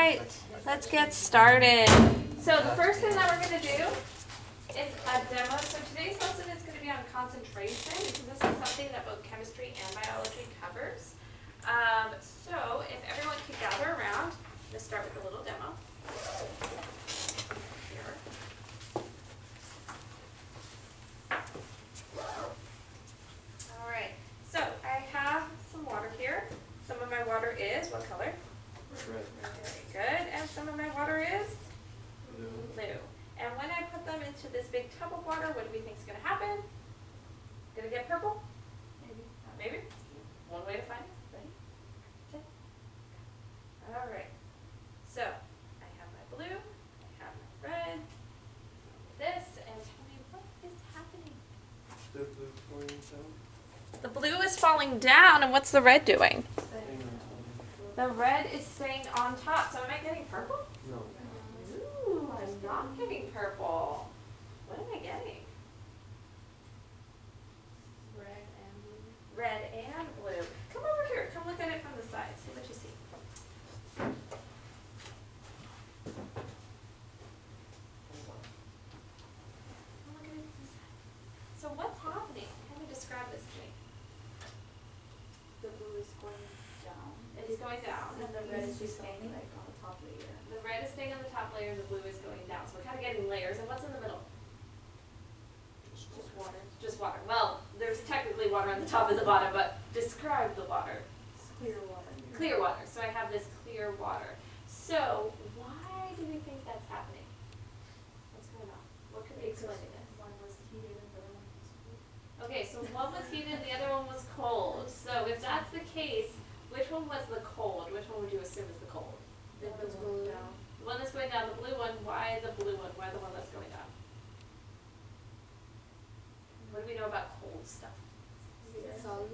right, let's get started. So the first thing that we're going to do is a demo. So today's lesson is going to be on concentration because this is something that both chemistry and biology covers. So if everyone could gather around, I'm going to start with a little demo. Here. All right, so I have some water here. Some of my water is what color? Red. Very good. And some of my water is? Blue. And when I put them into this big tub of water, what do we think is going to happen? Going to get purple? Maybe. Maybe. One way to find it. Ready? Set. All right. So I have my blue. I have my red. This, and tell me what is happening. The blue falling down. The blue is falling down, and what's the red doing? The red is staying on top. So am I getting purple? No. Ooh, I'm not getting purple. What am I getting? Red and blue. Red and blue. Come over here. Come look at it from the side. See what you see. Look at it from the side. So what's happening? Can you describe this to me? The blue is going down. It's going down. And the red is just staying like on the top layer. The red is staying on the top layer, the blue is going down. So we're kind of getting layers. And what's in the middle? Just water. Just water. Well, there's technically water on the top and the bottom, but describe the water. It's clear water. Clear water. So I have this clear water. So why do we think that's happening? What's going on? What could be explaining this? One was heated and the other one was cool. Okay, so one was heated, the other one was cold. So if that's the case, which one was the cold? Which one would you assume is the cold? The one's going down. The one that's going down, the blue one. Why the blue one? Why the one that's going down? What do we know about cold stuff? It's solid.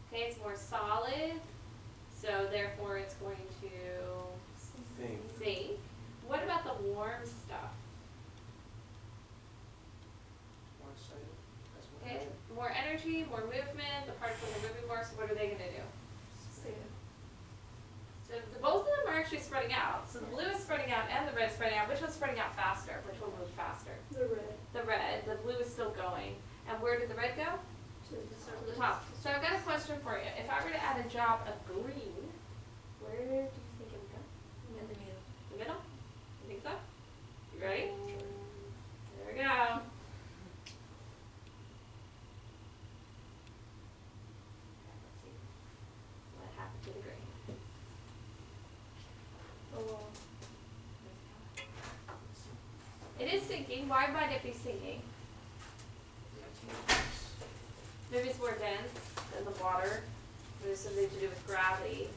Okay, it's more solid, so therefore it's going to sink. What about the warm stuff? Okay, more energy, more movement, the particles are moving more, so what are they going to do? So both of them are actually spreading out. So the blue is spreading out and the red is spreading out. Which one's spreading out faster? Which one moves faster? The red. The red. The blue is still going. And where did the red go? To the To the top. So I've got a question for you. If I were to add a drop of green, where do you think it would go? In the middle. The middle? You think so? You ready? There we go. Let's see. What happened to the green? Oh. It is sinking. Why might it be sinking? Maybe it's more dense than the water. Maybe it's something to do with gravity.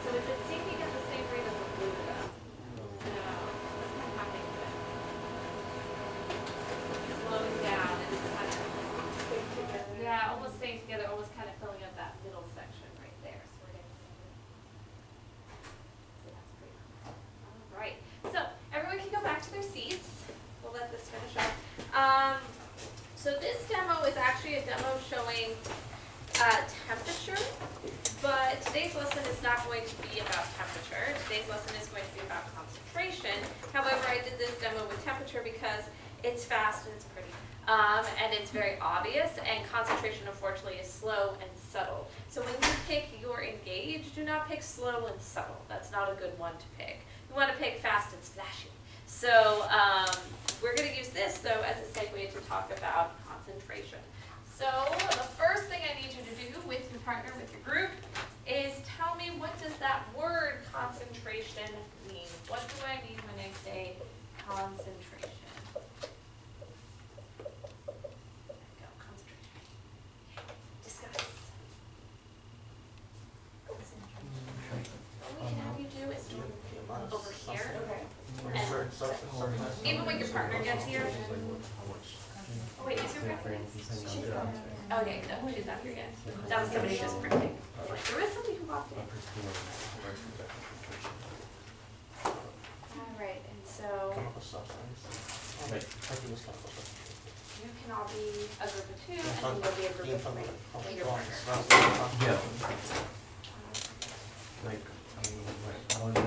So is it sinking at the same rate as the blue though? No. What's kind of happening to it? It's slowing down and it's kind of Stick together. yeah, almost staying together, almost kind of filling up that middle section right there. So we're getting so that's pretty cool. All right. So everyone can go back to their seats. We'll let this finish up. So this demo is actually a demo showing temperature, but today's lesson is not going to be about temperature. Today's lesson is going to be about concentration. However, I did this demo with temperature because it's fast and it's pretty. And it's very obvious, and concentration, unfortunately, is slow and subtle. So when you pick your engage, do not pick slow and subtle. That's not a good one to pick. You want to pick fast and splashy. So we're going to use this, though, as a segue to talk about concentration. So the first thing I need you to do with your partner, with your group, is tell me, what does that word concentration mean? What do I mean when I say concentration? Over here. And even when your partner gets here. Oh wait, is your partner? Okay, no, she's not here yet. That was somebody just printing. There was somebody who walked in. Alright, and so you can all be a group of 2, and then you'll be a group of 3 with your partner. Yeah. Like, I mean, like, I don't know.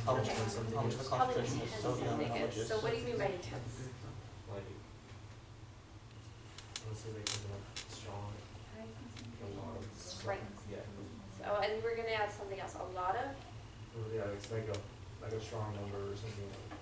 How much the concentration is so young, how much is... So what do you mean by intense? Like, let's say they can strong. Strength. Yeah. So, and we're gonna add something else, a lot of? Yeah, it's like a strong number or something like that.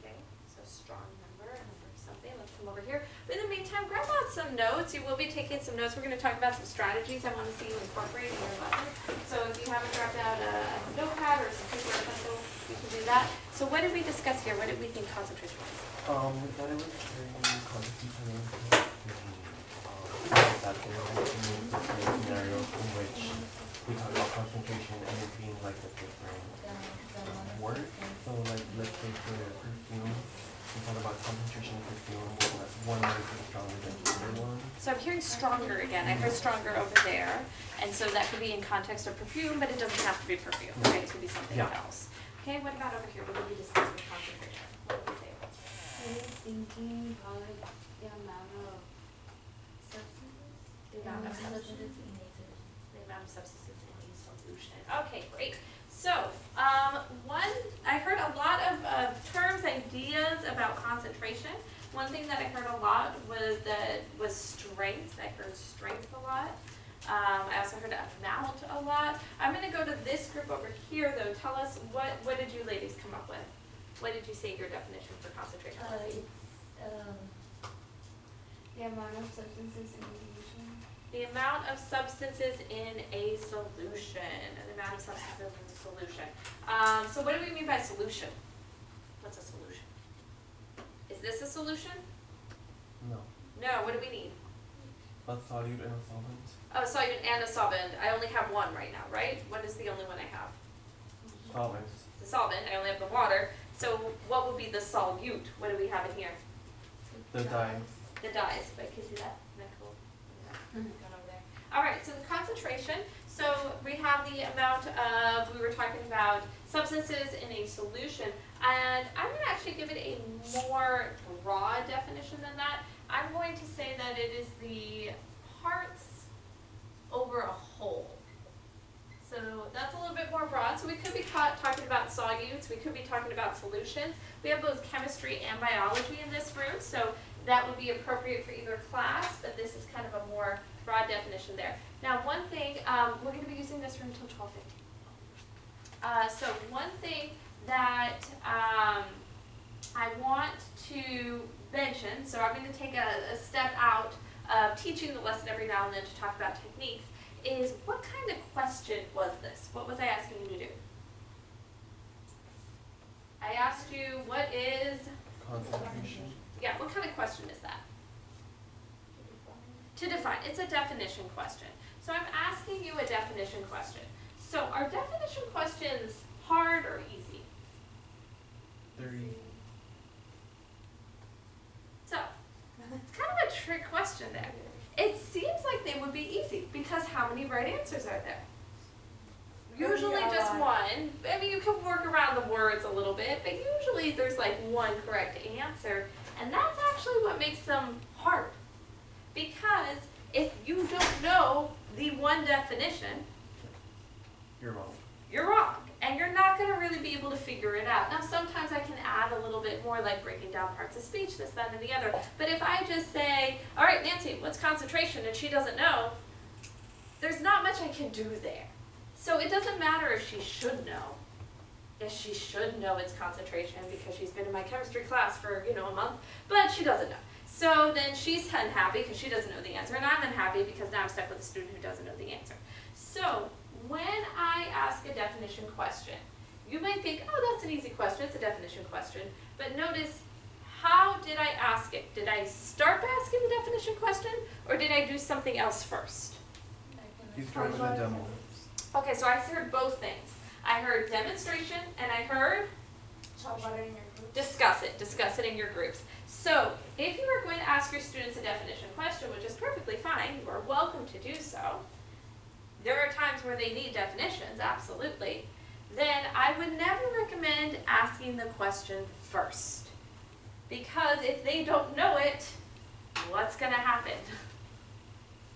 Okay, so strong number, something, let's come over here. But in the meantime, grab out some notes. You will be taking some notes. We're gonna talk about some strategies I wanna see you incorporate in your lesson. So if you haven't grabbed out a notepad or some paper or pencil, you can do that. So what did we discuss here? What did we think concentration was? We thought it was very concentration that there are scenarios in which we talk about concentration and it being like a different word. So like, let's say for perfume, we talk about concentration of perfume, like one word is stronger than the other one. So I'm hearing stronger again. I heard stronger over there. And so that could be in context of perfume, but it doesn't have to be perfume, right? It could be something else. Okay, what about over here? What did we discuss with concentration? What did we say? I was thinking about like the amount of substances. The amount of substances. in a solution. The amount of substances in a solution. Okay, great. So, I heard a lot of terms, ideas about concentration. One thing that I heard a lot was strength. I heard strength a lot. I also heard amount a lot. I'm going to go to this group over here, though. Tell us, what did you ladies come up with? What did you say your definition for concentration was? It's the amount of substances in a solution. The amount of substances in a solution. An amount of substances in a solution. So what do we mean by solution? What's a solution? Is this a solution? No. No, what do we need? A solute and a solvent. Oh, solute and a solvent. I only have one right now, right? What is the only one I have? Solvent. The solvent. I only have the water. So what would be the solute? What do we have in here? The dyes. The dyes. Wait, can you see that? Isn't that cool? Going over there. All right, so the concentration. So we have the amount of, we were talking about substances in a solution. And I'm going to actually give it a more broad definition than that. I'm going to say that it is the parts over a whole. So that's a little bit more broad. So we could be talking about solutes. We could be talking about solutions. We have both chemistry and biology in this room. So that would be appropriate for either class, but this is kind of a more broad definition there. Now, one thing, we're going to be using this room until 12:15. So one thing that I want to mention, so I'm going to take a step out of teaching the lesson every now and then to talk about techniques, is what kind of question was this? What was I asking you to do? I asked you, what is... Concentration. Yeah, what kind of question is that? To define. It's a definition question. So I'm asking you a definition question. So are definition questions hard or easy? They're easy. So, it's kind of a trick question there. It seems like they would be easy because how many right answers are there? Usually just one. I mean, you can work around the words a little bit, but usually there's like one correct answer. And that's actually what makes them hard. Because if you don't know the one definition, You're wrong. you're wrong. And you're not going to really be able to figure it out. Now, sometimes I can add a little bit more, like breaking down parts of speech, this, that, and the other. But if I just say, all right, Nancy, what's concentration? And she doesn't know, there's not much I can do there. So it doesn't matter if she should know. Yes, she should know it's concentration because she's been in my chemistry class for, a month, but she doesn't know. So then she's unhappy because she doesn't know the answer, and I'm unhappy because now I'm stuck with a student who doesn't know the answer. So when I ask a definition question, you might think, oh, that's an easy question, it's a definition question, but notice, how did I ask it? Did I start by asking the definition question, or did I do something else first? You start with a demo. Okay, so I heard both things. I heard demonstration, and I heard discuss it in your groups. So if you are going to ask your students a definition question, which is perfectly fine, you are welcome to do so, there are times where they need definitions, absolutely, then I would never recommend asking the question first. Because if they don't know it, what's going to happen?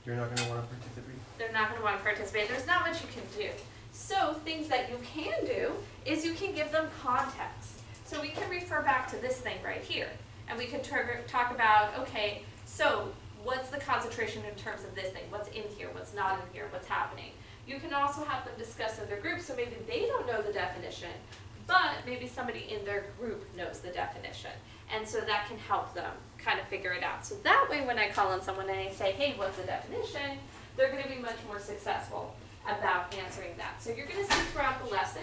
You're not going to want to participate. They're not going to want to participate. There's not much you can do. So things that you can do is you can give them context. So we can refer back to this thing right here. And we can talk about, okay, so what's the concentration in terms of this thing? What's in here? What's not in here? What's happening? You can also have them discuss in their group, so maybe they don't know the definition, but maybe somebody in their group knows the definition. And so that can help them kind of figure it out. So that way when I call on someone and I say, hey, what's the definition? They're going to be much more successful about answering that. So you're going to see throughout the lesson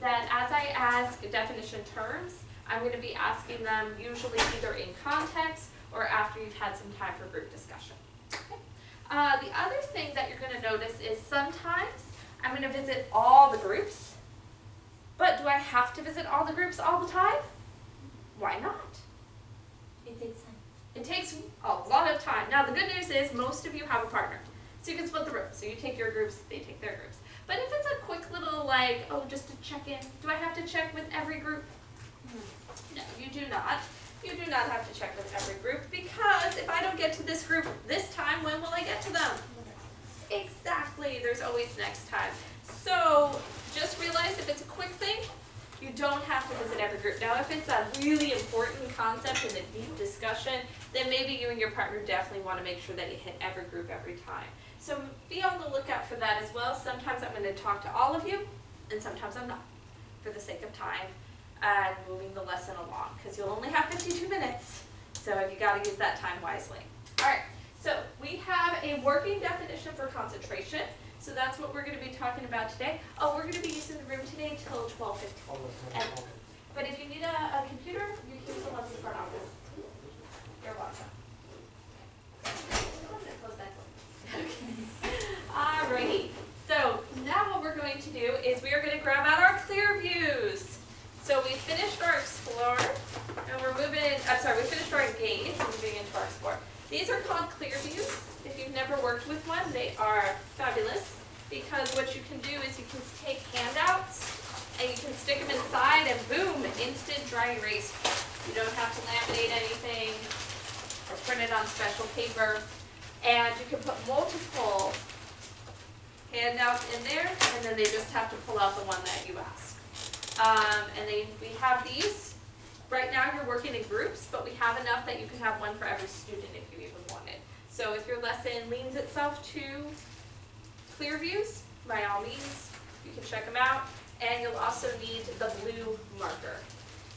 that as I ask definition terms, I'm going to be asking them usually either in context or after you've had some time for group discussion. Okay. The other thing that you're going to notice is sometimes I'm going to visit all the groups, but do I have to visit all the groups all the time? Why not? It takes time. It takes a lot of time. Now the good news is most of you have a partner, so you can split the room. So you take your groups, they take their groups. But if it's a quick little like, oh, just to check in, do I have to check with every group? No, you do not. You do not have to check with every group because if I don't get to this group this time, when will I get to them? Exactly, there's always next time. So just realize if it's a quick thing, you don't have to visit every group. Now if it's a really important concept and a deep discussion, then maybe you and your partner definitely want to make sure that you hit every group every time. So be on the lookout for that as well. Sometimes I'm going to talk to all of you, and sometimes I'm not, for the sake of time and moving the lesson along, because you'll only have 52 minutes, so you got to use that time wisely. All right, so we have a working definition for concentration, so that's what we're going to be talking about today. Oh, we're going to be using the room today till 12:15. But if you need a computer, you can use the one in the front office. You're welcome. I'm going to close that door. Alrighty, so now what we're going to do is we are going to grab out our clear views. So we finished our Explore, and we're moving, we finished our Engage, we're moving into our Explore. These are called clear views. If you've never worked with one, they are fabulous, because what you can do is you can take handouts, and you can stick them inside, and boom, instant dry erase. You don't have to laminate anything, or print it on special paper, and you can put multiple handouts in there, and then they just have to pull out the one that you ask. And then we have these. Right now you're working in groups, but we have enough that you can have one for every student if you even wanted. So if your lesson leans itself to clear views, by all means, you can check them out. And you'll also need the blue marker.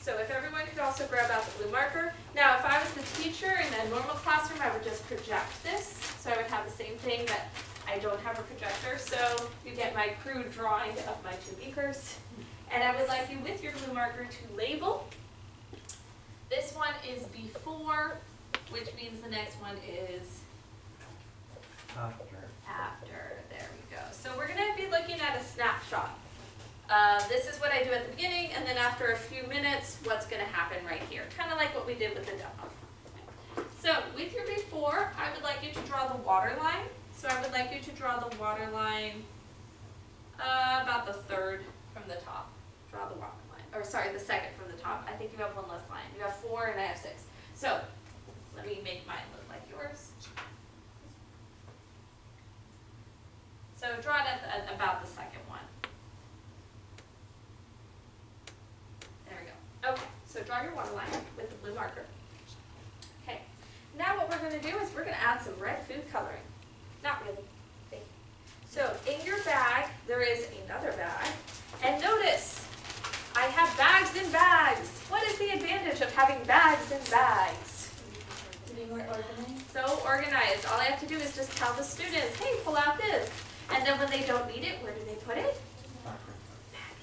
So if everyone could also grab out the blue marker. Now if I was the teacher in a normal classroom, I would just project this. So I would have the same thing, but I don't have a projector. So you get my crude drawing of my two beakers. And I would like you with your blue marker to label. This one is before, which means the next one is after. There we go. So we're going to be looking at a snapshot. This is what I do at the beginning, and then after a few minutes, what's going to happen right here. Kind of like what we did with the demo. So with your before, I would like you to draw the water line. So I would like you to draw the water line about the third from the top. Draw the water line, or sorry, the second from the top. I think you have one less line. You have 4 and I have 6. So let me make mine look like yours. So draw it at about the second one. There we go. Okay, so draw your water line with the blue marker. Okay, now what we're going to do is we're going to add some red food coloring. Not really. So in your bag, there is another bag. And notice, I have bags in bags. What is the advantage of having bags in bags? To be more organized. So organized. All I have to do is just tell the students, hey, pull out this. And then when they don't need it, where do they put it? Back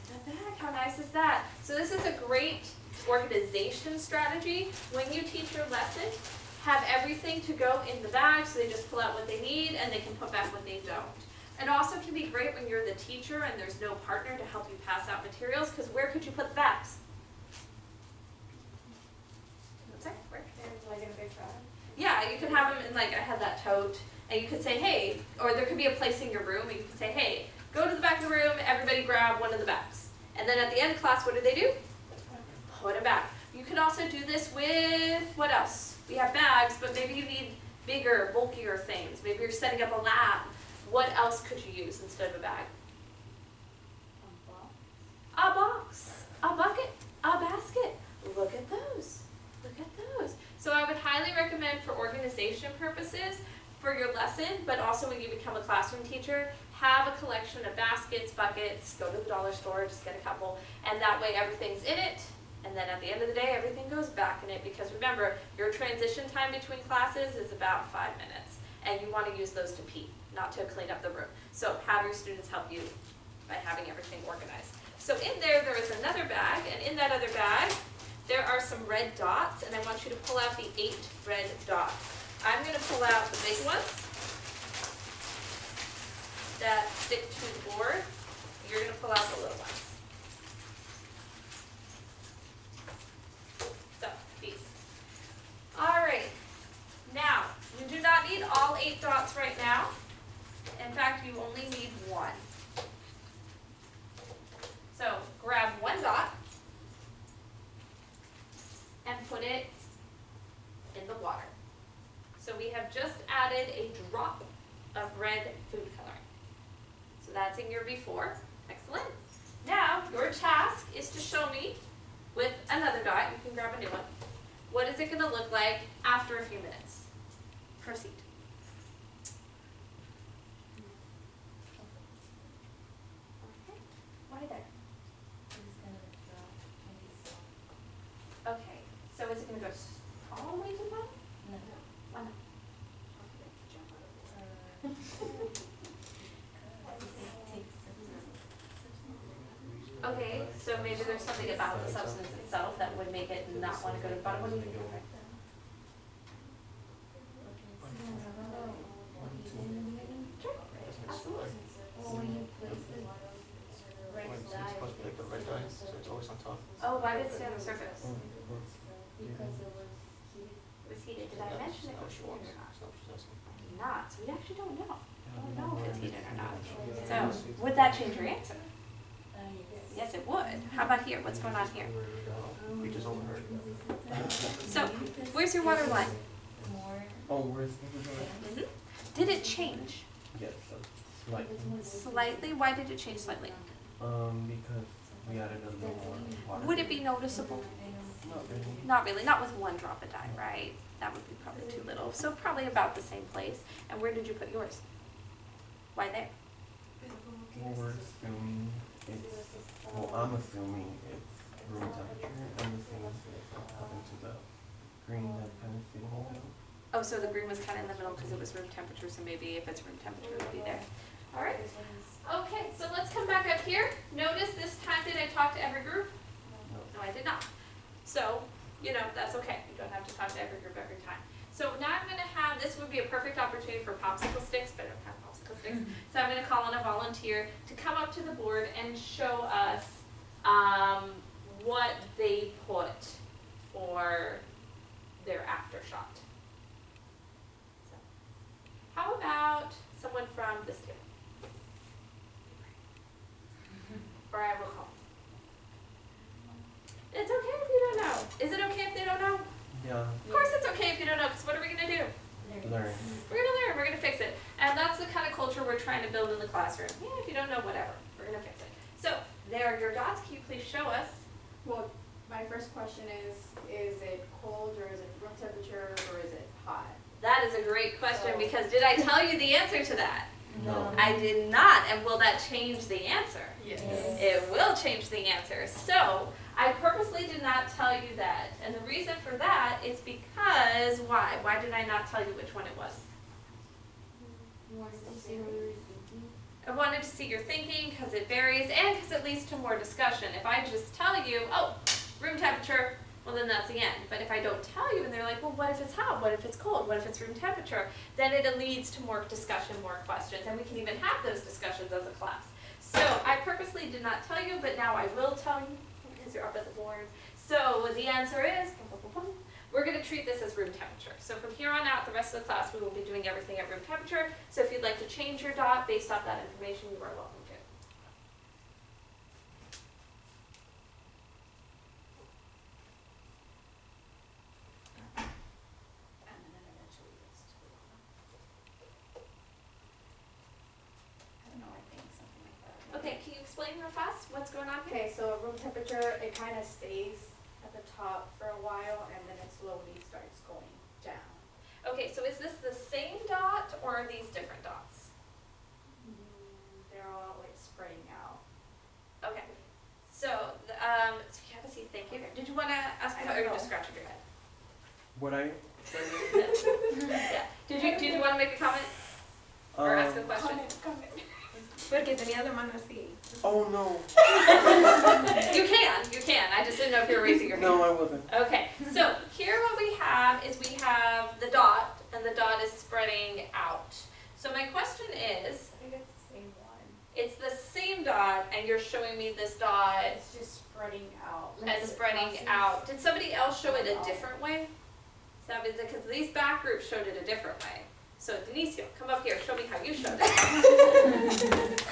in the bag. How nice is that? So this is a great organization strategy. When you teach your lesson, have everything to go in the bag so they just pull out what they need and they can put back what they don't. It also can be great when you're the teacher and there's no partner to help you pass out materials, because where could you put the bags? What's that? Where? Like in a big bag. Yeah, you could have them in, like, I had that tote, And you could say, hey, or there could be a place in your room, and you could say, hey, go to the back of the room, everybody grab one of the bags. And then at the end of class, what do? Put it back. You could also do this with, what else? We have bags, but maybe you need bigger, bulkier things. Maybe you're setting up a lab. What else could you use instead of a bag? A box, a bucket, a basket. Look at those. Look at those. So I would highly recommend for organization purposes for your lesson, but also when you become a classroom teacher, have a collection of baskets, buckets, go to the dollar store, just get a couple, and that way everything's in it, and then at the end of the day, everything goes back in it, because remember, your transition time between classes is about 5 minutes, and you want to use those to pee, not to clean up the room. So have your students help you by having everything organized. So in there is another bag, and in that other bag, there are some red dots, and I want you to pull out the 8 red dots. I'm going to pull out the big ones that stick to the board. You're going to pull out the little ones. So, these. All right. Now, you do not need all 8 dots right now. In fact, you only need 1. So, grab 1 dot and put it in the water. So we have just added a drop of red food coloring. So that's in your before. Excellent. Now, your task is to show me with another dot, you can grab a new one, what is it going to look like after a few minutes? Proceed. Okay. Why there? Okay. So is it going to go all the way to the bottom? No. Why not? Okay, so maybe there's something about the substance itself that would make it not want to go to the bottom. What do you think? Sure, absolutely. It's supposed to be like the red dye, so it's always on top. Oh, why did it stay on the surface? Because it was heated. It was heated. Did I mention it was heated or not? That's not what she's asking. Not, so we actually don't know. We don't know if it's heated or not. So, would that change your answer? Yes, it would. How about here? What's going on here? We just overheard. So, where's your water line? Oh, where's the Did it change? Yes, slightly. Slightly? Why did it change slightly? Because we added a little more water. Would it be noticeable? Not really. Not really. Not with 1 drop of dye, right? That would be probably too little. So probably about the same place. And where did you put yours? Why there? Well, we're assuming it's, well, I'm assuming it's room temperature, and the same happened to the green that kind of thing hole. Oh, so the green was kind of in the middle because it was room temperature, so maybe if it's room temperature, it would be there. All right. Okay, so let's come back up here. Notice this time, did I talk to every group? No, I did not. So, you know, that's okay. You don't have to talk to every group every time. So now I'm going to have, this would be a perfect opportunity for popsicle sticks, but I don't have popsicle sticks. So I'm going to call on a volunteer to come up to the board and show us what they put for their aftershock. So, how about someone from this table? Or I will call. It's okay if you don't know. Is it okay if they don't know? Yeah. Of course it's okay if you don't know, because what are we going to do? Learn. We're going to learn. We're going to fix it. And that's the kind of culture we're trying to build in the classroom. Yeah, if you don't know, whatever. We're going to fix it. So, there are your dots. Can you please show us? Well, my first question is it cold or is it room temperature or is it hot? That is a great question, because did I tell you the answer to that? No. I did not. And will that change the answer? Yes. It will change the answer. So, I purposely did not tell you that. And the reason for that is because, why? Why did I not tell you which one it was? You wanted to see what you were thinking? I wanted to see your thinking, because it varies and because it leads to more discussion. If I just tell you, oh, room temperature, well then that's the end. But if I don't tell you and they're like, well, what if it's hot? What if it's cold? What if it's room temperature? Then it leads to more discussion, more questions, and we can even have those discussions as a class. So I purposely did not tell you, but now I will tell you, because you're up at the board. So the answer is, we're going to treat this as room temperature. So from here on out, the rest of the class, we will be doing everything at room temperature. So if you'd like to change your dot based off that information, you are welcome to. And then it eventually gets to the bottom. I don't know, I think something like that. Okay, can you explain real fast what's going on here? Okay, so room temperature, it kind of stays at the top for a while and then it slowly starts going down. Okay, so is this the same dot or are these different dots? They're all like spreading out. Okay, so so you have a seat, thank you. Did you want to ask I me, don't or you know. just scratching your head? What I Yeah. Did you want to make a comment or ask a question? Comment. Porque tenía la mano así. Oh no. You can. I just didn't know if you were raising your hand. No, I wasn't. Okay, so here what we have is we have the dot, and the dot is spreading out. So my question is, I think it's the same one. it's the same dot, and you're showing me this dot It's just spreading out. as spreading out. Did somebody else show it a different way? So that was because these back groups showed it a different way. So Denicio, come up here, show me how you showed it.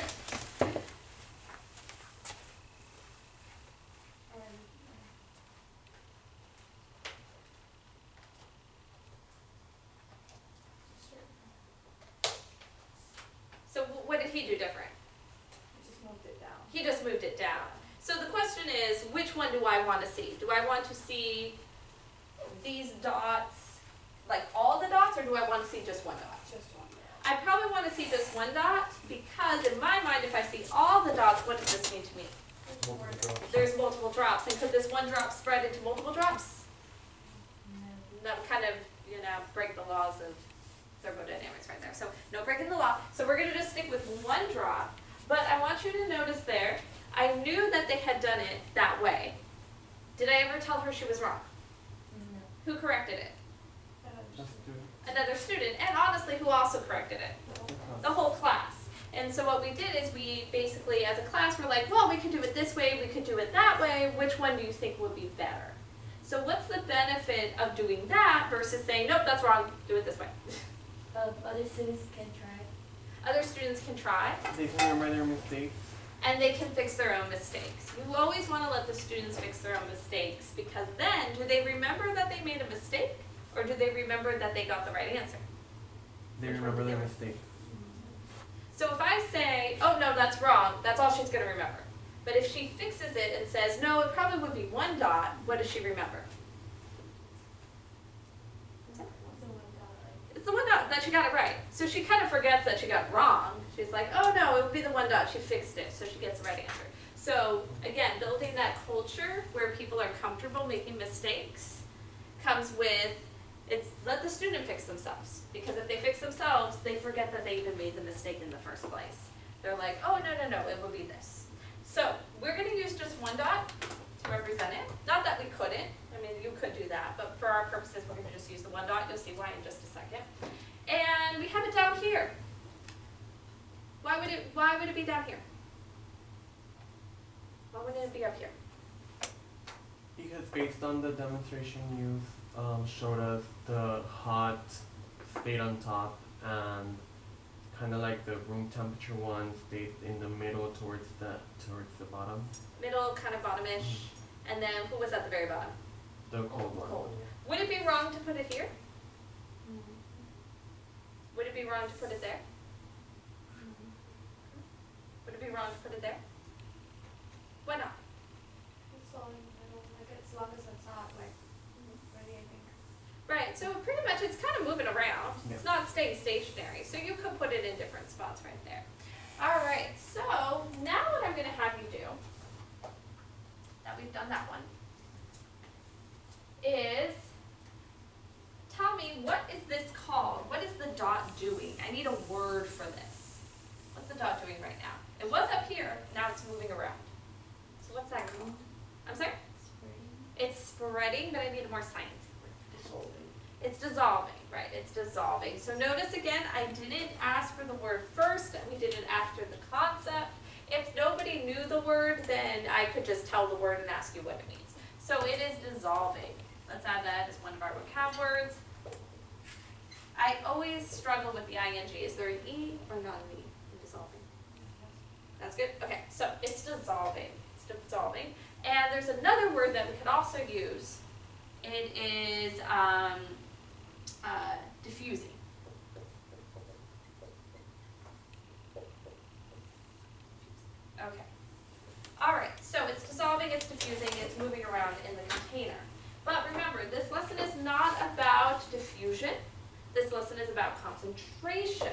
So what did he do different? Just moved it down. He just moved it down. So the question is, which one do I want to see? Do I want to see these dots, like all the dots, or do I want to see just one dot? Just one. I probably want to see just one dot because in my mind, if I see all the dots, what does this mean to me? Multiple drops. There's multiple drops, and could this one drop spread into multiple drops? That would kind of, break the laws of thermodynamics right there. So no breaking the law. So we're going to just stick with one drop. But I want you to notice there, I knew that they had done it that way. Did I ever tell her she was wrong? No. Who corrected it? Just do it. Another student. And honestly, who also corrected it? The whole class. And so what we did is we basically, as a class, were like, well, we could do it this way, we could do it that way. Which one do you think would be better? So what's the benefit of doing that versus saying, nope, that's wrong, do it this way? Other students can try. Other students can try, They can remember their mistakes. and they can fix their own mistakes. You always want to let the students fix their own mistakes, because then, do they remember that they made a mistake, or do they remember that they got the right answer? They remember their mistake. So if I say, oh no, that's wrong, that's all she's going to remember. But if she fixes it and says, no, it probably would be one dot, what does she remember? It's the one dot that she got it right. So she kind of forgets that she got it wrong. She's like, oh no, it would be the one dot, she fixed it, so she gets the right answer. So again, building that culture where people are comfortable making mistakes comes with, it's let the student fix themselves. Because if they fix themselves, they forget that they even made the mistake in the first place. They're like, oh no, it would be this. So we're going to use just one dot to represent it. Not that we couldn't. I mean, you could do that, but for our purposes, we're going to just use the one dot. You'll see why in just a second. And we have it down here. Why would it be down here? Why wouldn't it be up here? Because based on the demonstration you showed us, the hot stayed on top and kind of like the room temperature one stayed in the middle towards the bottom. Middle, kind of bottomish. And then who was at the very bottom? The cold one. Cold. Would it be wrong to put it here? Would it be wrong to put it there? Would it be wrong to put it there? Why not? It's all in the middle, like as long as it's not like ready, I think. Right, so pretty much it's kind of moving around. Yeah. It's not staying stationary, so you could put it in different spots right there. All right, so now what I'm going to have you do, that we've done that one, is tell me, what is this called? What is the dot doing? I need a word for this. What's the dot doing right now? It was up here, now it's moving around. So what's that called? I'm sorry? It's spreading, but I need a more sciencey word for dissolving. It's dissolving, right, it's dissolving. So notice again, I didn't ask for the word first, and we did it after the concept. If nobody knew the word, then I could just tell the word and ask you what it means. So it is dissolving. Let's add that as one of our vocab words. I always struggle with the ing. Is there an E or not an E in dissolving? That's good? Okay, so it's dissolving. It's dissolving. And there's another word that we could also use. It is diffusing. Okay. Alright, so it's dissolving, it's diffusing, it's moving around in the container. But remember, this lesson is not about diffusion. This lesson is about concentration.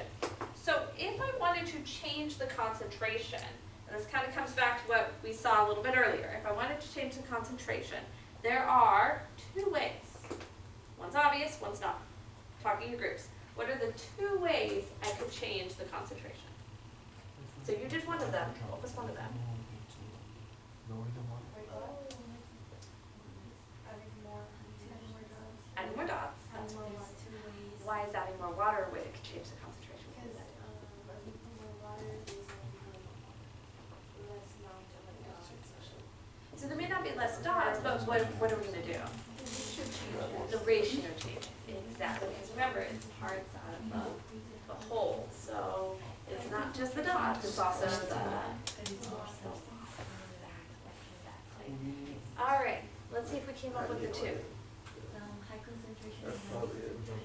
So if I wanted to change the concentration, and this kind of comes back to what we saw a little bit earlier, if I wanted to change the concentration, there are two ways. One's obvious, one's not. Talking to groups. What are the two ways I could change the concentration? So you did one of them. What was one of them? Lower the water. Adding more dots. That's why is adding more water a way to change the concentration? So there may not be less dots, but what are we going to do? The ratio changes. Exactly. Because remember, it's parts out of the whole. So it's not just the dots, it's also the... Alright, let's see if we came up with the two. High concentration.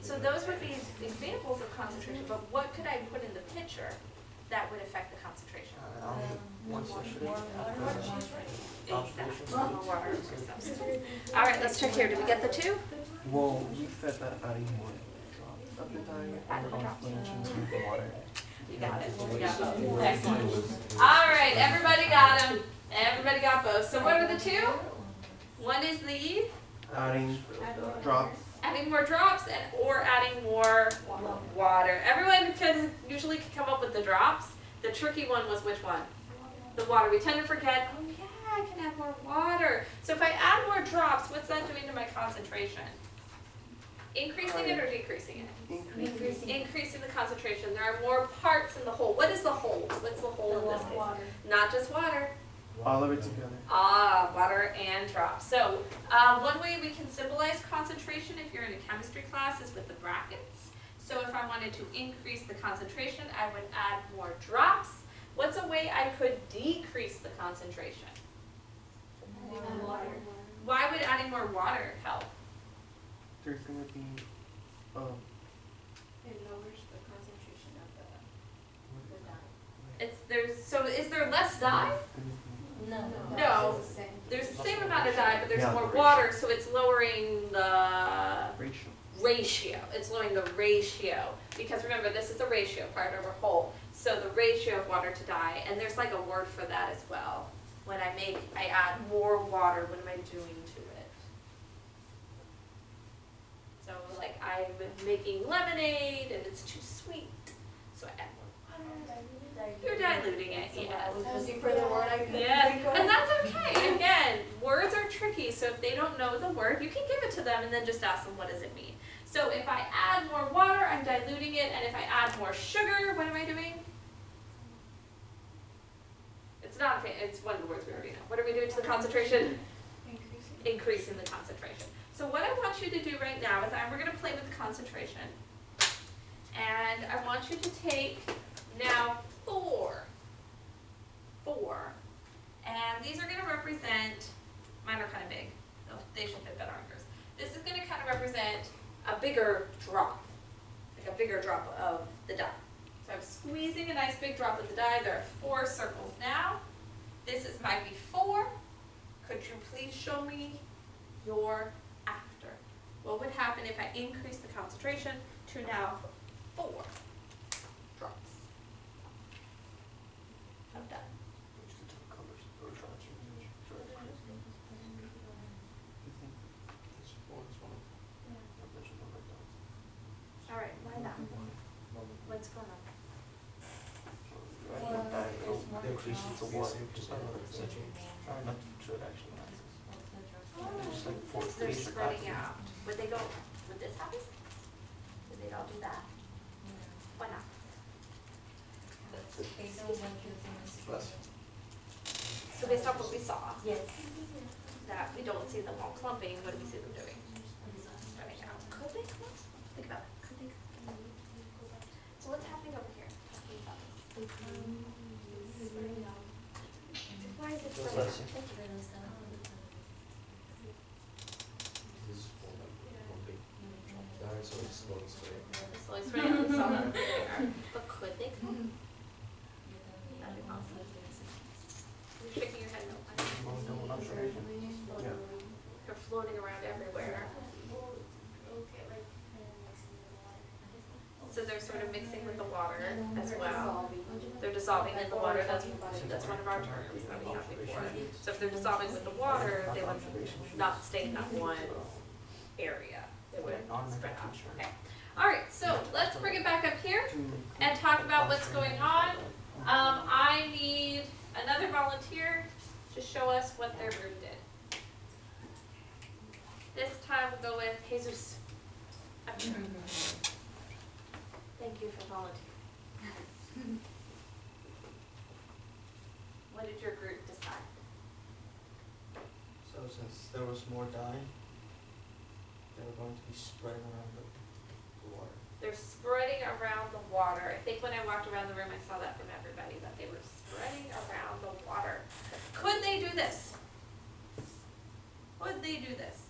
So those would be examples of concentration, but what could I put in the picture that would affect the concentration? Once yesterday. Exactly. More water, more substance. Alright, let's check here. Did we get the two? Well, we said that adding more drops of the dye Adding or more on drops. flinching to the water. You got it. We got both. Excellent. Alright, everybody got them. Everybody got both. So what are the two? One is the Adding drops. adding more drops and or adding more water. Everyone can usually come up with the drops. The tricky one was which one? The water. We tend to forget, oh yeah, I can add more water. So if I add more drops, what's that doing to my concentration? Increasing it or decreasing it? Increasing the concentration. There are more parts in the whole. What is the whole? What's the whole in this case? Water. Not just water. All of it together. Water and drops. So one way we can symbolize concentration if you're in a chemistry class is with the brackets. So if I wanted to increase the concentration, I would add more drops. What's a way I could decrease the concentration? Adding water. Why would adding more water help? There's gonna be It lowers the concentration of the dye. So is there less dye? No. There's the same amount of dye, but there's Yeah, more the water, so it's lowering the ratio. It's lowering the ratio. Because remember, this is a ratio part of a whole. So the ratio of water to dye, and there's like a word for that as well. When I add more water, what am I doing to it? So like I'm making lemonade and it's too sweet. So I add more water. You're diluting it, yes. Looking for the word I couldn't Yes, think of. and that's okay. Again, words are tricky, so if they don't know the word, you can give it to them and then just ask them what does it mean. So if I add more water, I'm diluting it, and if I add more sugar, what am I doing? It's not, it's one of the words we already know. What are we doing to the concentration? Increasing the concentration. So what I want you to do right now is we're going to play with the concentration. And I want you to take now 4. And these are going to represent, mine are kind of big. They should fit better on yours. This is going to kind of represent a bigger drop, like a bigger drop of the dye. So I'm squeezing a nice big drop of the dye. There are 4 circles now. This is my before. Could you please show me your after? What would happen if I increase the concentration to now 4 drops of dye? All right, why not? What's going on? Increasing to water, just another percentage. Not sure it actually matters. Just like for They're basic spreading actions. out. Would this happen? Would they all do that? Why not? Less. So based on what we saw, Yes. that we don't see them all clumping, what do we see them doing? Think about it. So what's happening over here? Talking about this. Why is it Feels spreading out? less. This is one big die, so it's slow and steady. It's slowly spreading out the solid there. But could they come? That'd be awesome. You're shaking your head no. Yeah. They're floating around everywhere. So they're sort of mixing with the water as well. They're dissolving in the water. That's one of our terms that we had before. So if they're dissolving with the water, they would not stay in that one area. They would spread out. Okay. All right. So let's bring it back up here and talk about what's going on. I need another volunteer to show us what their group did. This time we'll go with Jesus. Up here. Thank you for volunteering. What did your group decide? So since there was more dye, they were going to be spreading around the water. They're spreading around the water. I think when I walked around the room, I saw that from everybody, that they were spreading around the water. Could they do this? Would they do this?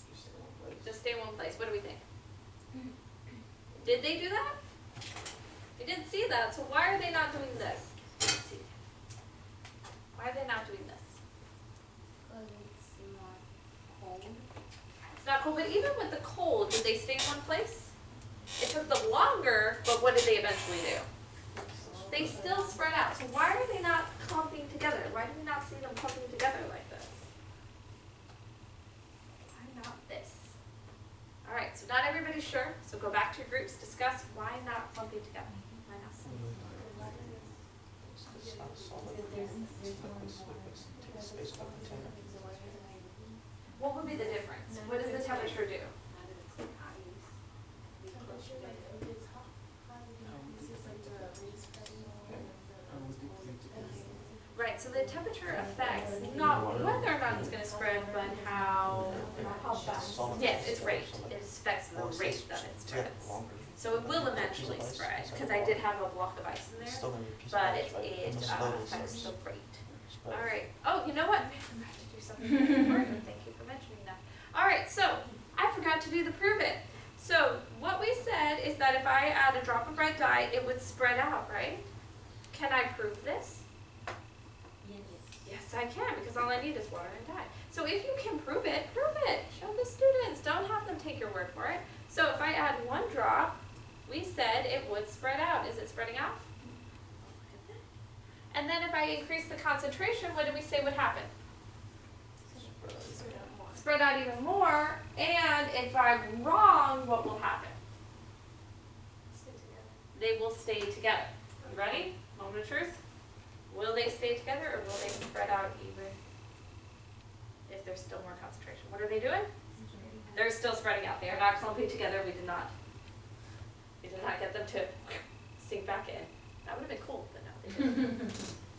Just in one place. Just stay in one place. What do we think? Did they do that? We didn't see that, so why are they not doing this? Let's see. Why are they not doing this? It's not cold, but even with the cold, did they stay in one place? It took them longer, but what did they eventually do? They still spread out. So why are they not clumping together? Why do we not see them clumping together like this? Why not this? All right, so not everybody's sure. So go back to your groups, discuss why not clumping together. Why not? It's not solid. It's liquid, so it takes space in the container. What would be the difference? What does the temperature do? Right, so the temperature affects not whether or not it's going to spread, but how fast. Yes, its rate. It affects the rate that it spreads. So it will eventually spread, because I did have a block of ice in It's there, still gonna be a piece of but ice, right? it It's slow affects the source. rate. But All right. Oh, you know what? I forgot to do something very important. Thank you for mentioning that. All right, so I forgot to do the prove it. So what we said is that if I add a drop of red dye, it would spread out, right? Can I prove this? Yes, I can, because all I need is water and dye. So if you can prove it, prove it. Show the students. Don't have them take your word for it. So if I add one drop, we said it would spread out. Is it spreading out? And then if I increase the concentration, what did we say would happen? Spread out even more. And if I'm wrong, what will happen? They will stay together. You ready? Moment of truth. Will they stay together, or will they spread out even if there's still more concentration? What are they doing? They're still spreading out. They are not clumping together. We did not get them to sink back in. That would have been cool, but no, they didn't.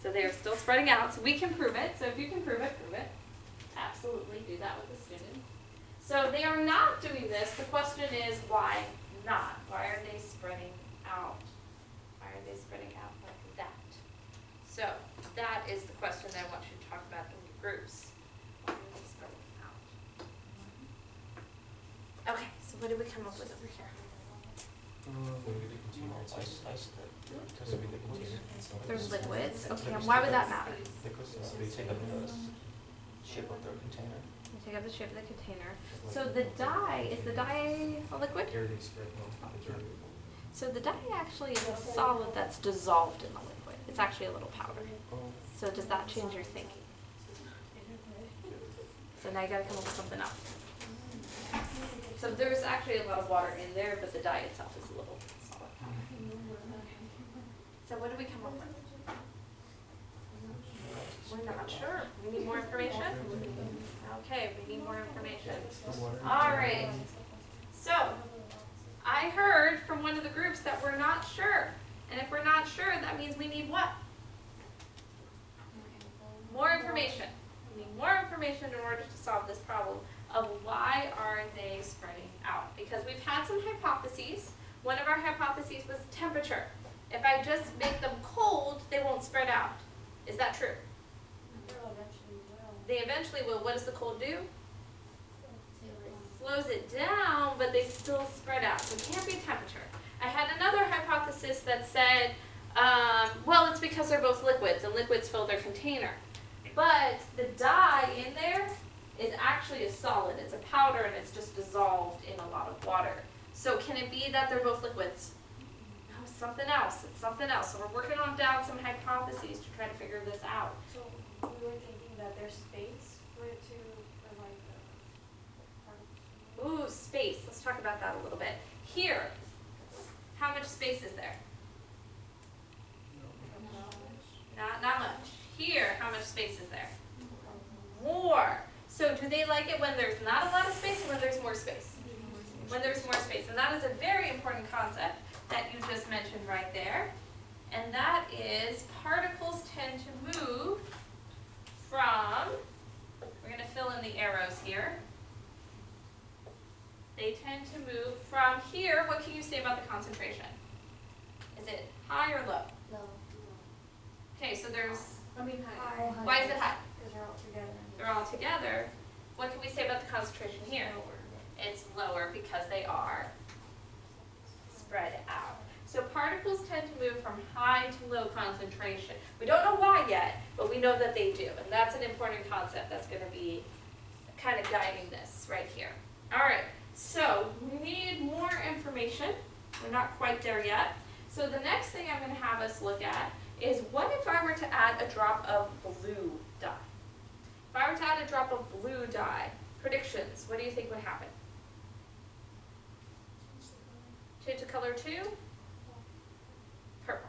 So they are still spreading out. So we can prove it. So if you can prove it, prove it. Absolutely do that with the student. So they are not doing this. The question is, why not? Why are they spreading out? Why are they spreading out like that? So that is the question that I want you to talk about in your groups. Why are they spreading out? Okay, so what did we come up with over here? Because of the container. There's liquids. Okay, and why would that matter? Liquids, they take up the shape of their container. You take up the shape of the container. So the dye, is the dye a liquid? Everything spread well. Majority. So the dye actually is a solid that's dissolved in the liquid. It's actually a little powder. So does that change your thinking? So now you gotta come up with something else. So there's actually a lot of water in there, but the dye itself is a little solid. So what did we come up with? We're not sure. We need more information? Okay, we need more information. All right. So I heard from one of the groups that we're not sure. And if we're not sure, that means we need what? More information. We need more information in order to solve this problem of why are they spreading out. One of our hypotheses was temperature. If I just make them cold, they won't spread out. Is that true? They'll eventually will. They eventually will. What does the cold do? Slows it down, but they still spread out. So it can't be temperature. I had another hypothesis that said, well, it's because they're both liquids, and liquids fill their container. But the dye in there is actually a solid. It's a powder, and it's just dissolved in a lot of water. So can it be that they're both liquids? No, it's something else. It's something else. So we're working on down some hypotheses to try to figure this out. So we were thinking that there's space for it to, for like Ooh, space. Let's talk about that a little bit. Here, how much space is there? Not much. Here, how much space is there? More. So do they like it when there's not a lot of space or when there's more space? When there's more space. And that is a very important concept that you just mentioned right there. And that is particles tend to move from, we're going to fill in the arrows here. They tend to move from here. What can you say about the concentration? Is it high or low? Low. Okay, so there's, high. why is it high? Because they're all together. They're all together. What can we say about the concentration here? It's lower because they are spread out. So particles tend to move from high to low concentration. We don't know why yet, but we know that they do. And that's an important concept that's going to be kind of guiding this right here. All right, so we need more information. We're not quite there yet. So the next thing I'm going to have us look at is what if I were to add a drop of blue dye? If I were to add a drop of blue dye, predictions, what do you think would happen? Change the color to purple.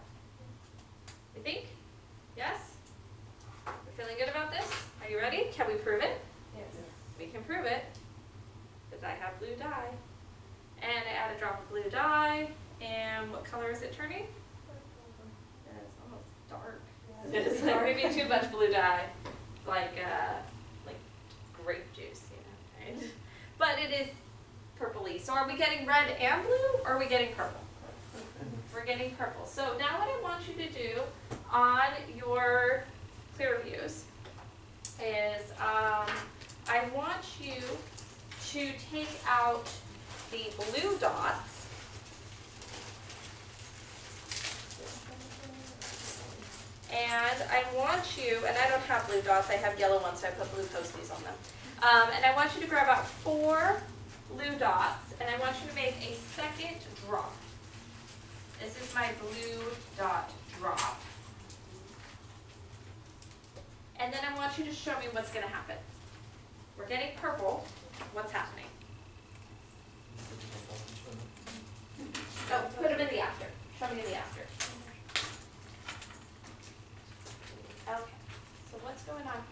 You think? Yes? We're feeling good about this? Are you ready? Can we prove it? Yes. We can prove it because I have blue dye. And I add a drop of blue dye, and what color is it turning? It's almost dark. It's like maybe too much blue dye. It's like grape juice, you know, right? But it is purpley. So are we getting red and blue, or are we getting purple? We're getting purple. So now what I want you to do on your clear views is I want you to take out the blue dots and I want you, and I don't have blue dots, I have yellow ones, so I put blue posties on them. And I want you to grab out 4 blue dots, and I want you to make a second drop. This is my blue dot drop. And then I want you to show me what's going to happen. We're getting purple. What's happening? Oh, put them in the after. Show me in the after. Okay. So what's going on here?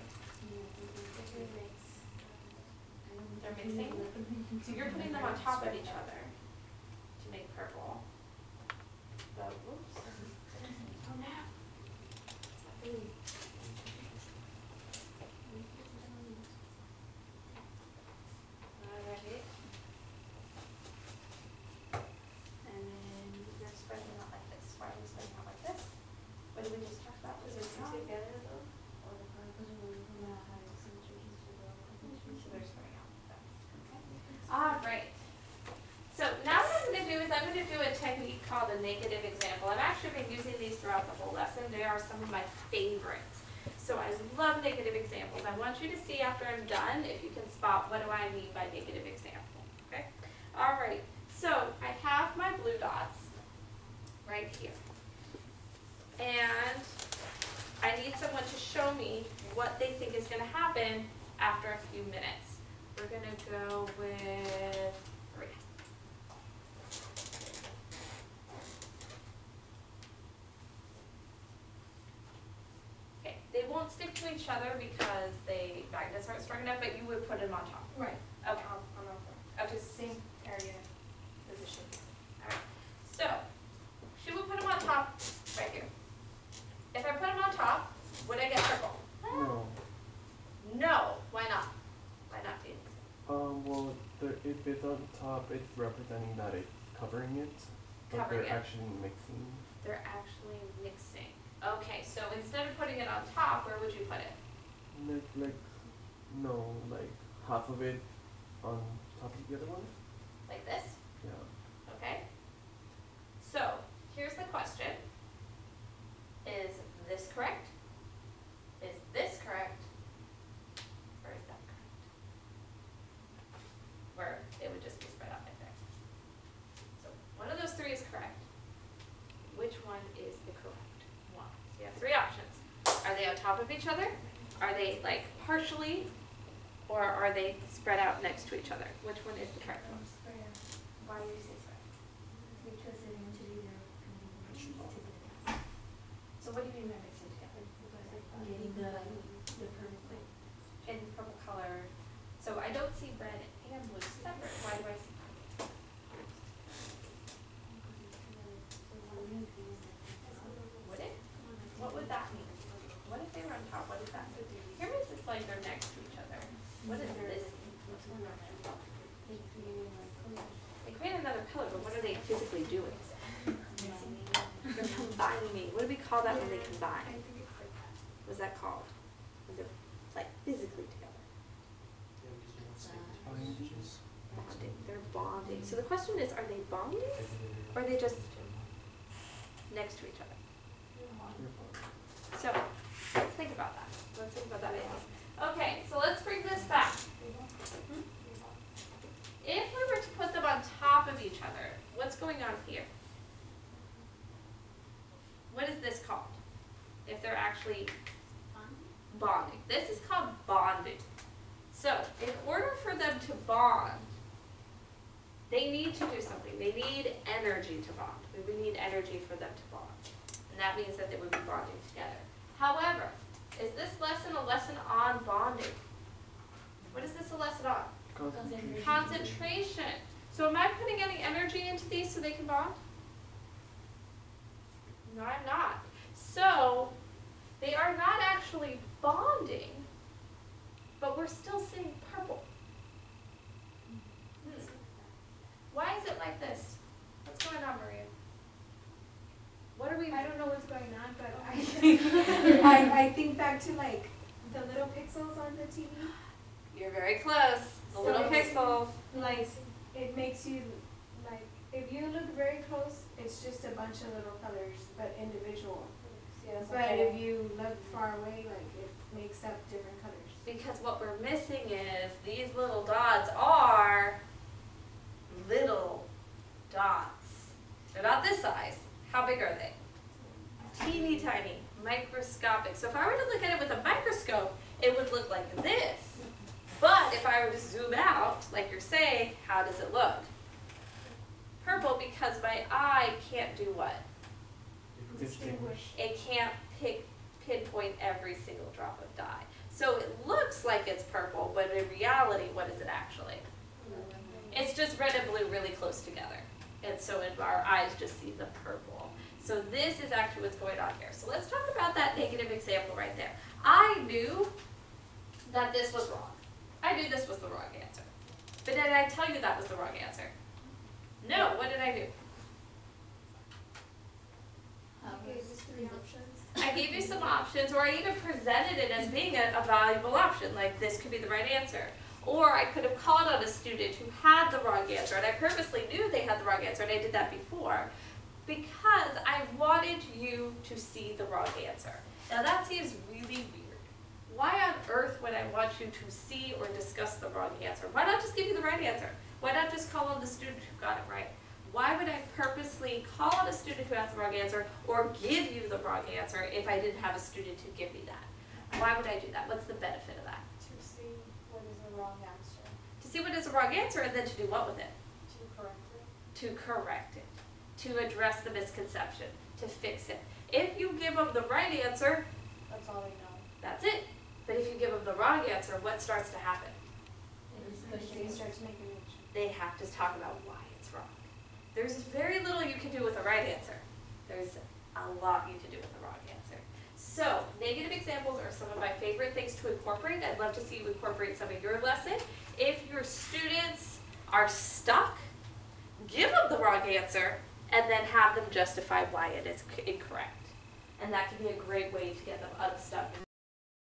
They're mixing? So you're putting them on top of each other to make purple. So, whoops. Oh no. Alright. And then you're spreading it out like this. Why are we spreading it out like this? What did we just talk about? Was it together though? Or the particles will not have concentrations to go. So they're spreading out like that. Okay. Alright. So now what I'm going to do is I'm going to do a technique called a negative example. I've actually been using these throughout the whole lesson. They are some of my favorites. So I love negative examples. I want you to see after I'm done if you can spot what do I mean by negative example. Okay? Alright. So I have my blue dots right here. And I need someone to show me what they think is going to happen after a few minutes. We're going to go with 3. Okay, they won't stick to each other because the magnets aren't strong enough, but you would put them on top. Right. Okay. Okay, Same area position. alright. So, she would put them on top right here. If I put them on top, would I get purple? No. No. Why not? Why not, do you think so? Well, if it's on top, it's representing that it's covering it. But covering they're it. actually mixing. They're actually mixing. Okay, so instead of putting it on top, where would you put it? Like half of it on top of the other one. Like this? Yeah. Okay. So, here's the question. Is this correct? Is this correct? Or is that correct? Where it would just be spread out like there. So, one of those three is correct. Which one is the correct one? So you have three options. Are they on top of each other? Are they like partially? Or are they spread out next to each other? Which one is the correct one? Why do you say spread? Because it eventually they're together. So what do you mean by mixing together? Getting the purple. In purple color. So I don't see red and blue separate. Why do I see purple? Would it? What would that mean? What if they were on top? What does that mean? Here means it's like they're next to each other. What does this mean? They create another color, but what are they physically doing? They're combining. What do we call that when they combine? What's that called? When they're like physically together. Bonding. They're bonding. So the question is, are they bonding? Or are they just next to each other? So, let's think about that. Let's think about that. Okay, so let's bring this back. If we were to put them on top of each other, what's going on here? What is this called? If they're actually bonding. This is called bonding. So, in order for them to bond, they need to do something. They need energy to bond. We would need energy for them to bond. And that means that they would be bonding together. However, is this lesson a lesson on bonding? What is this a lesson on? Concentration. So am I putting any energy into these so they can bond? No, I'm not. So, they are not actually bonding, but we're still seeing purple. Why is it like this? What's going on, Maria? What are we? I don't know what's going on, but I think, I think back to like the little pixels on the TV. You're very close. The little pixels. Like, it makes you, like, if you look very close, it's just a bunch of little colors, but individual. But if you look far away, like, it makes up different colors. Because what we're missing is these little dots are little dots. They're not this size. How big are they? Teeny tiny, microscopic. So if I were to look at it with a microscope, it would look like this. But if I were to zoom out, like you're saying, how does it look? Purple, because my eye can't do what? Distinguish. It can't pinpoint every single drop of dye. So it looks like it's purple, but in reality, what is it actually? It's just red and blue really close together. And so our eyes just see the purple. So this is actually what's going on here. So let's talk about that negative example right there. I knew that this was wrong. I knew this was the wrong answer. But did I tell you that was the wrong answer? No, what did I do? Okay, just 3 options. I gave you some options, or I even presented it as being a valuable option, like this could be the right answer. Or I could have called on a student who had the wrong answer, and I purposely knew they had the wrong answer, and I did that before, because I wanted you to see the wrong answer. Now that seems really weird. Why on earth would I want you to see or discuss the wrong answer? Why not just give you the right answer? Why not just call on the student who got it right? Why would I purposely call on a student who has the wrong answer or give you the wrong answer if I didn't have a student to give me that? Why would I do that? What's the benefit of that? To see what is the wrong answer. To see what is the wrong answer and then to do what with it? To correct it. To correct it. To address the misconception. To fix it. If you give them the right answer, That's all they know. that's it. But if you give them the wrong answer, what starts to happen? They start to make a change. They have to talk about why it's wrong. There's very little you can do with the right answer. There's a lot you can do with the wrong answer. So, negative examples are some of my favorite things to incorporate. I'd love to see you incorporate some of your lesson. If your students are stuck, give them the wrong answer, and then have them justify why it is incorrect. And that can be a great way to get them unstuck